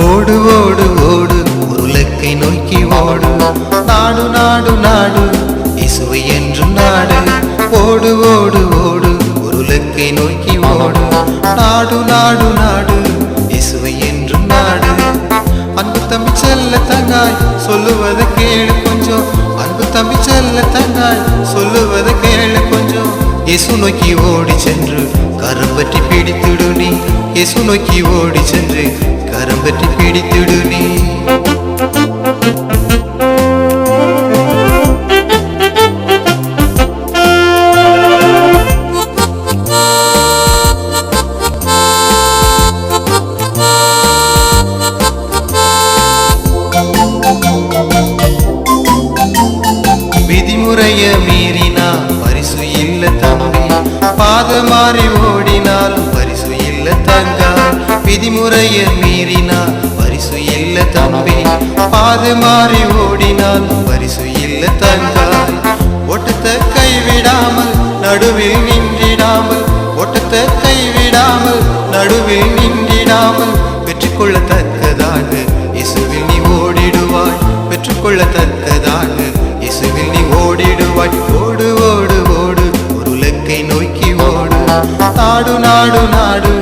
ஓடு ஓடு ஓடு ஒரு இலக்கை நோக்கி ஓடு, நாடு நாடு நாடு இயேசுவை என்றும் நாடு. ஓடு ஓடு ஓடு ஒரு இலக்கை நோக்கி ஓடு, நாடு நாடு நாடு இயேசுவை என்றும் நாடு. அன்பு தம்பி செல்ல தங்காய் சொல்லுவதை கேளு கொஞ்சம், அன்பு தம்பி செல்ல தங்காய் சொல்லுவதை கேளு கொஞ்சம். இயேசு நோக்கி ஓடி சென்று கரம் பற்றி பிடித்திடு நீ, இயேசு நோக்கி ஓடி சென்று கரம் பற்றி பிடித்திடு நீ. விதிமுறைய மீறினா பரிசு இல்ல தம்பி, பாத மாறி ஓடினாலும் பரிசு இல்ல தங்காய். விதிமுறைய மீறினா பரிசு இல்ல தம்பி, பாத மாறி ஓடினாலும் பரிசு இல்ல தங்காய். ஓட்டத்தை கைவிடாமல் நடுவில் நின்றிடாமல், ஓட்டத்தை கைவிடாமல் நடுவில் நின்றிடாமல், பெற்றுக்கொள்ளத்தக்கதாக இயேசுவில் நீ ஓடிடுவாய், பெற்றுக்கொள்ளத்தக்கதாக இயேசுவில் நீ ஓடிடுவாய். ஓடு ஓடு ஓடு ஒரு இலக்கை நோக்கி ஓடு, நாடு நாடு நாடு